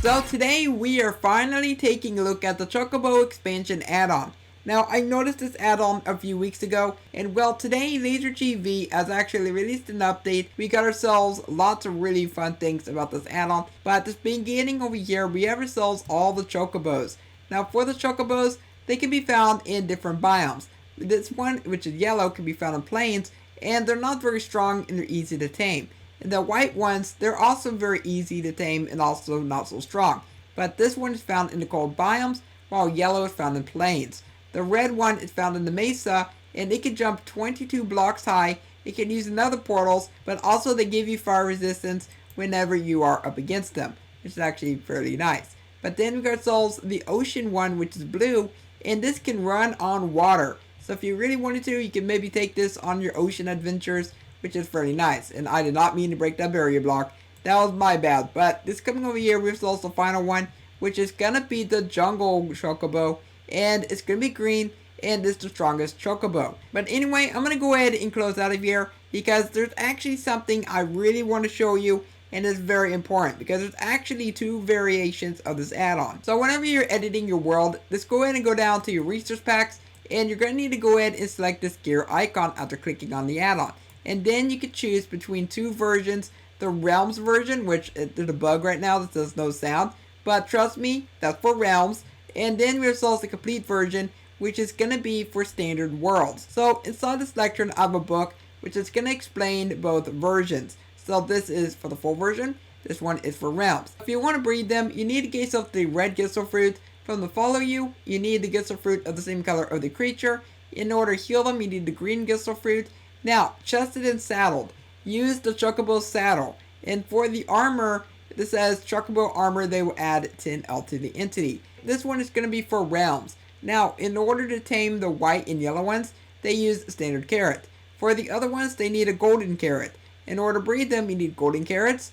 So today we are finally taking a look at the Chocobo Expansion Addon. Now I noticed this add-on a few weeks ago, and well, today LaserGV has actually released an update. We got ourselves lots of really fun things about this add-on, but at the beginning over here we have ourselves all the Chocobos. Now for the Chocobos, they can be found in different biomes. This one, which is yellow, can be found in plains, and they're not very strong and they're easy to tame. And the white ones, they're also very easy to tame and also not so strong. But this one is found in the cold biomes, while yellow is found in plains. The red one is found in the mesa, and it can jump 22 blocks high. It can use another portals, but also they give you fire resistance whenever you are up against them, which is actually fairly nice. But then we got ourselves the ocean one, which is blue, and this can run on water. So if you really wanted to, you can maybe take this on your ocean adventures, which is fairly nice. And I did not mean to break that barrier block. That was my bad. But this coming over here, we have also the final one, which is gonna be the jungle Chocobo. And it's gonna be green, and it's the strongest Chocobo. But anyway, I'm gonna go ahead and close out of here, because there's actually something I really want to show you, and it's very important, because there's actually two variations of this add-on. So whenever you're editing your world, just go ahead and go down to your resource packs, and you're gonna need to go ahead and select this gear icon after clicking on the add-on. And then you can choose between two versions, the Realms version, which there's a bug right now that says no sound, but trust me, that's for Realms. And then we have also the complete version, which is going to be for standard worlds. So inside this lecture I have a book, which is going to explain both versions. So this is for the full version, this one is for Realms. If you want to breed them, you need to get yourself the red Gistle fruit. From the follow you need the Gistle fruit of the same color of the creature. In order to heal them, you need the green Gistle fruit. Now, chested and saddled, use the Chocobo saddle. And for the armor, this says Chocobo armor, they will add 10L to the entity. This one is going to be for Realms. Now, in order to tame the white and yellow ones, they use standard carrot. For the other ones, they need a golden carrot. In order to breed them, you need golden carrots.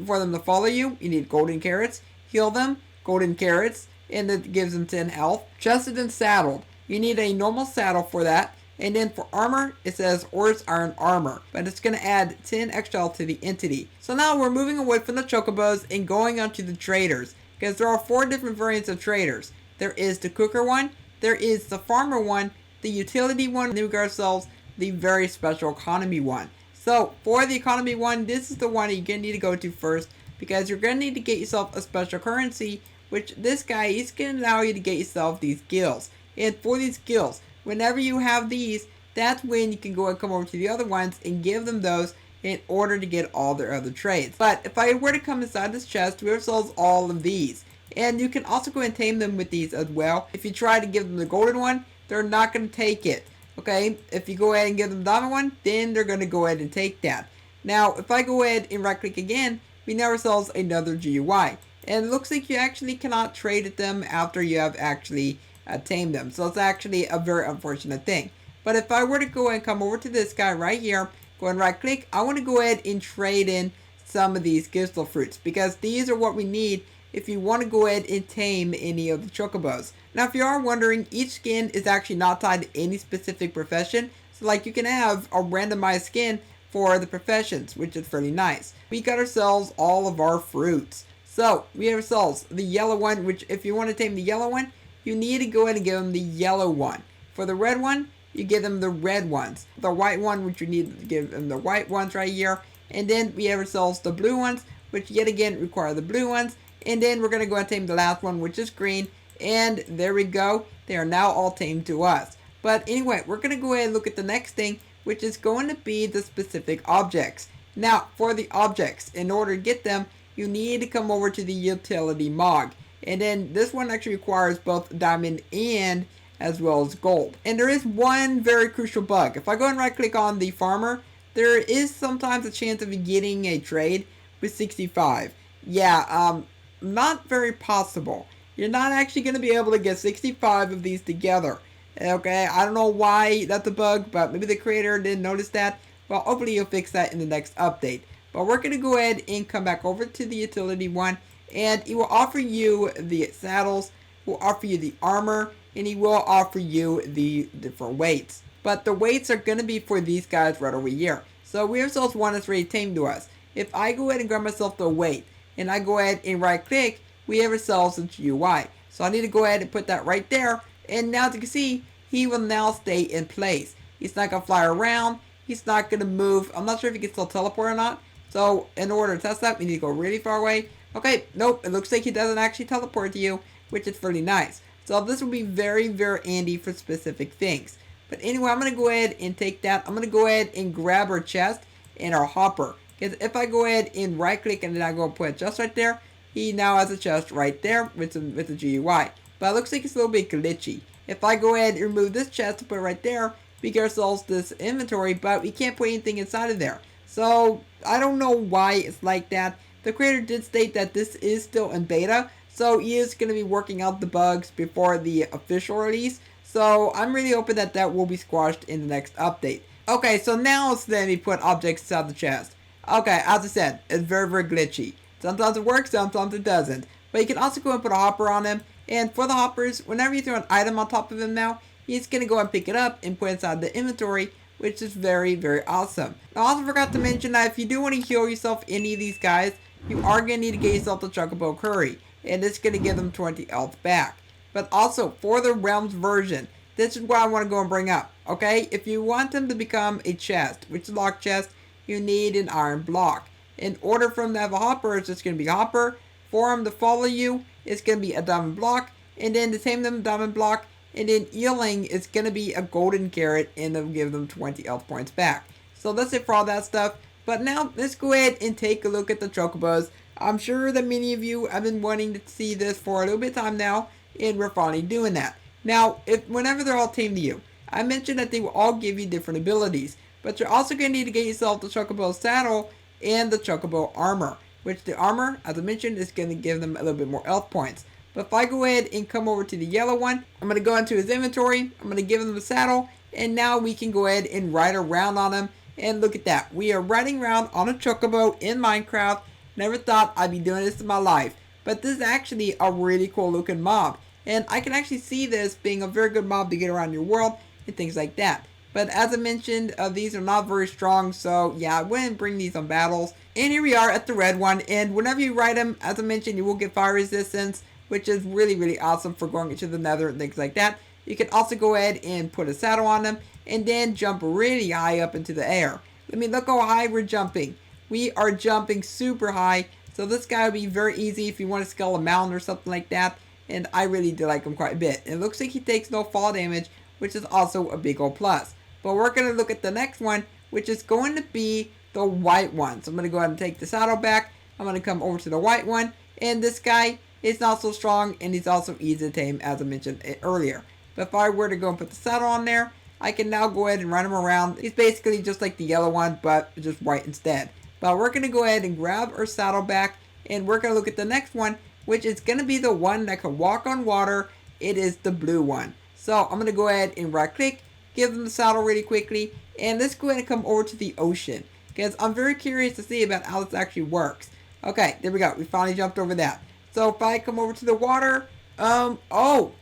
For them to follow you need golden carrots. Heal them, golden carrots, and it gives them 10 health. Chested and saddled, you need a normal saddle for that. And then for armor, it says Ores Iron Armor, but it's going to add 10 extra health to the entity. So now we're moving away from the Chocobos and going on to the traders, because there are 4 different variants of traders. There is the cooker one, there is the farmer one, the utility one, and then we got ourselves the very special economy one. So for the economy one, this is the one you're going to need to go to first, because you're going to need to get yourself a special currency, which this guy is going to allow you to get yourself these gills. And for these gills, whenever you have these, that's when you can go and come over to the other ones and give them those in order to get all their other trades. But if I were to come inside this chest, we have sold all of these. And you can also go and tame them with these as well. If you try to give them the golden one, they're not going to take it. Okay, if you go ahead and give them the diamond one, then they're going to go ahead and take that. Now, if I go ahead and right click again, we now ourselves another GUI. And it looks like you actually cannot trade at them after you have actually tame them. So it's actually a very unfortunate thing. But if I were to go and come over to this guy right here, go and right click, I want to go ahead and trade in some of these Gistle fruits, because these are what we need if you want to go ahead and tame any of the Chocobos. Now if you are wondering, each skin is actually not tied to any specific profession. So like you can have a randomized skin for the professions, which is fairly nice. We got ourselves all of our fruits. So we have ourselves the yellow one, which if you want to tame the yellow one, you need to go ahead and give them the yellow one. For the red one, you give them the red ones. The white one, which you need to give them the white ones right here. And then we have ourselves the blue ones, which yet again require the blue ones. And then we're going to go and tame the last one, which is green. And there we go. They are now all tamed to us. But anyway, we're going to go ahead and look at the next thing, which is going to be the specific objects. Now, for the objects, in order to get them, you need to come over to the utility Mog. And then this one actually requires both diamond and as well as gold. And there is one very crucial bug. If I go and right click on the farmer, there is sometimes a chance of you getting a trade with 65. Yeah, not very possible. You're not actually going to be able to get 65 of these together. Okay, I don't know why that's a bug, but maybe the creator didn't notice that. Well, hopefully you'll fix that in the next update. But we're going to go ahead and come back over to the utility one. And it will offer you the saddles, will offer you the armor, and he will offer you the different weights. But the weights are going to be for these guys right over here. So we ourselves one that's ready tamed to us. If I go ahead and grab myself the weight, and I go ahead and right click, we have ourselves a GUI. So I need to go ahead and put that right there. And now as you can see, he will now stay in place. He's not going to fly around. He's not going to move. I'm not sure if he can still teleport or not. So in order to test that, we need to go really far away. Okay, nope, it looks like he doesn't actually teleport to you, which is really nice. So this will be very, very handy for specific things. But anyway, I'm going to go ahead and take that. I'm going to go ahead and grab our chest and our hopper. Because if I go ahead and right click and then I go and put a chest right there, he now has a chest right there with the GUI. But it looks like it's a little bit glitchy. If I go ahead and remove this chest and put it right there, we get ourselves this inventory, but we can't put anything inside of there. So I don't know why it's like that. The creator did state that this is still in beta, so he is going to be working out the bugs before the official release. So I'm really hoping that that will be squashed in the next update. Okay, so now it's letting me put objects inside the chest. Okay, as I said, it's very, very glitchy. Sometimes it works, sometimes it doesn't. But you can also go and put a hopper on him. And for the hoppers, whenever you throw an item on top of him now, he's going to go and pick it up and put it inside the inventory, which is very, very awesome. I also forgot to mention that if you do want to heal yourself any of these guys, you are going to need to get yourself the Chocobo Curry. And it's going to give them 20 health back. But also, for the Realms version, this is what I want to go and bring up. Okay, if you want them to become a chest, which is a locked chest, you need an iron block. In order for them to have a hopper, it's just going to be a hopper. For them to follow you, it's going to be a diamond block. And then to tame them, diamond block. And then healing is going to be a golden carrot, and it'll give them 20 health points back. So that's it for all that stuff. But now, let's go ahead and take a look at the Chocobos. I'm sure that many of you have been wanting to see this for a little bit of time now, and we're finally doing that. Now, whenever they're all tamed to you, I mentioned that they will all give you different abilities. But you're also going to need to get yourself the Chocobo saddle and the Chocobo armor. Which the armor, as I mentioned, is going to give them a little bit more health points. But if I go ahead and come over to the yellow one, I'm going to go into his inventory. I'm going to give him the saddle. And now we can go ahead and ride around on him. And look at that. We are riding around on a Chocobo in Minecraft. Never thought I'd be doing this in my life. But this is actually a really cool looking mob. And I can actually see this being a very good mob to get around your world and things like that. But as I mentioned, these are not very strong, so yeah, I wouldn't bring these on battles. And here we are at the red one, and whenever you ride them, as I mentioned, you will get fire resistance, which is really, really awesome for going into the nether and things like that. You can also go ahead and put a saddle on them, and then jump really high up into the air. I mean, look how high we're jumping. We are jumping super high, so this guy will be very easy if you want to scale a mountain or something like that. And I really do like him quite a bit. It looks like he takes no fall damage, which is also a big old plus. But we're going to look at the next one, which is going to be the white one. So I'm going to go ahead and take the saddle back. I'm going to come over to the white one. And this guy is not so strong, and he's also easy to tame, as I mentioned earlier. But if I were to go and put the saddle on there, I can now go ahead and run him around. He's basically just like the yellow one, but just white instead. But we're going to go ahead and grab our saddle back. And we're going to look at the next one, which is going to be the one that can walk on water. It is the blue one. So I'm going to go ahead and right click. Give them the saddle really quickly, and let's go ahead and come over to the ocean, because I'm very curious to see about how this actually works. Okay, there we go. We finally jumped over that. So if I come over to the water, oh,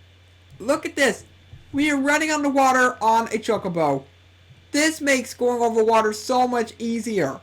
look at this. We are running on the water on a Chocobo. This makes going over water so much easier.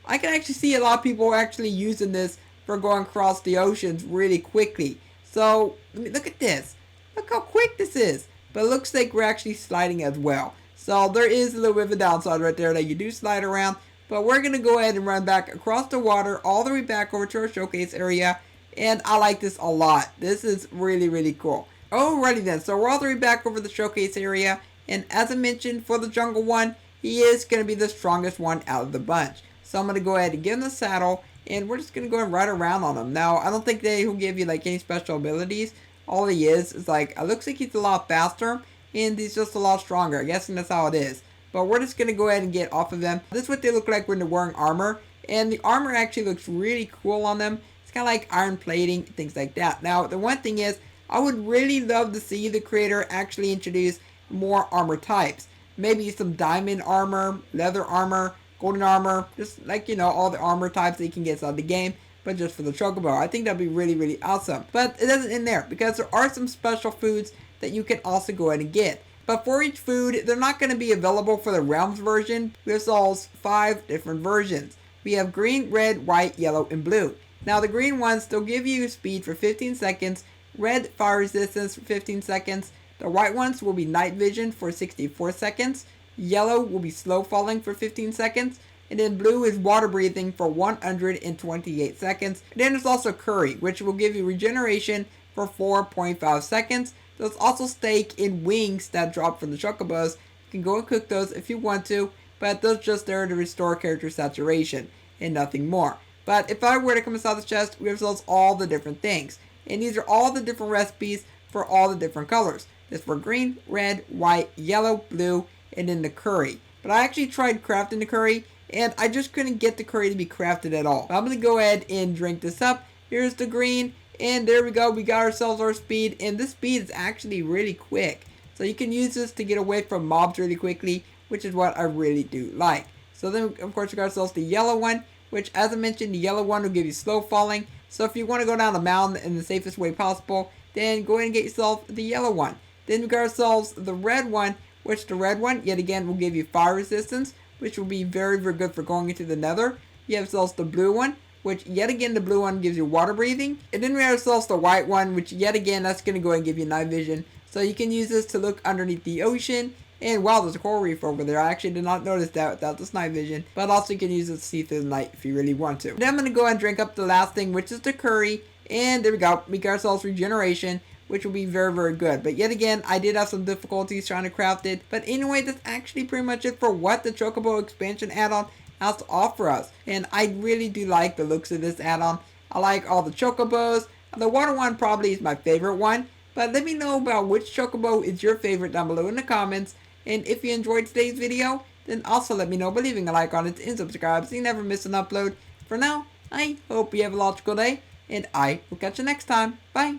I can actually see a lot of people actually using this for going across the oceans really quickly. So, look at this. Look how quick this is. But it looks like we're actually sliding as well. So there is a little bit of a downside right there that you do slide around. But we're going to go ahead and run back across the water all the way back over to our showcase area. And I like this a lot. This is really, really cool. Alrighty then. So we're all the way back over the showcase area. And as I mentioned, for the jungle one, he is going to be the strongest one out of the bunch. So I'm going to go ahead and give him the saddle. And we're just going to go and ride around on him. Now, I don't think they will give you like any special abilities. All he is like, it looks like he's a lot faster, and he's just a lot stronger. I'm guessing that's how it is. But we're just going to go ahead and get off of them. This is what they look like when they're wearing armor. And the armor actually looks really cool on them. It's kind of like iron plating, things like that. Now, the one thing is, I would really love to see the creator actually introduce more armor types. Maybe some diamond armor, leather armor, golden armor. Just like, you know, all the armor types that you can get out of the game. But just for the Chocobo. I think that'd be really, really awesome. But it doesn't end there, because there are some special foods that you can also go ahead and get. But for each food, they're not going to be available for the Realms version. There's all 5 different versions. We have green, red, white, yellow, and blue. Now the green ones, they'll give you speed for 15 seconds, red fire resistance for 15 seconds, the white ones will be night vision for 64 seconds, yellow will be slow falling for 15 seconds, and then blue is water breathing for 128 seconds. And then there's also curry, which will give you regeneration for 4.5 seconds. There's also steak and wings that drop from the Chocobos. You can go and cook those if you want to, but those just there to restore character saturation and nothing more. But if I were to come inside the chest, we have all the different things. And these are all the different recipes for all the different colors. This for green, red, white, yellow, blue, and then the curry. But I actually tried crafting the curry, and I just couldn't get the curry to be crafted at all. I'm going to go ahead and drink this up. Here's the green, and there we go. We got ourselves our speed, and this speed is actually really quick. So you can use this to get away from mobs really quickly, which is what I really do like. So then, of course, we got ourselves the yellow one, which, as I mentioned, the yellow one will give you slow falling. So if you want to go down the mountain in the safest way possible, then go ahead and get yourself the yellow one. Then we got ourselves the red one, which the red one, yet again, will give you fire resistance, which will be very, very good for going into the nether. You have ourselves the blue one, which yet again, the blue one gives you water breathing. And then we have ourselves the white one, which yet again, that's going to go ahead and give you night vision. So you can use this to look underneath the ocean. And wow, there's a coral reef over there. I actually did not notice that without this night vision. But also you can use it to see through the night if you really want to. Then I'm going to go ahead and drink up the last thing, which is the curry. And there we go. We got ourselves regeneration, which will be very, very good. But yet again, I did have some difficulties trying to craft it. But anyway, that's actually pretty much it for what the Chocobo Expansion Addon has to offer us. And I really do like the looks of this add-on. I like all the Chocobos. The water one probably is my favorite one. But let me know about which Chocobo is your favorite down below in the comments. And if you enjoyed today's video, then also let me know by leaving a like on it and subscribe so you never miss an upload. For now, I hope you have a logical day, and I will catch you next time. Bye!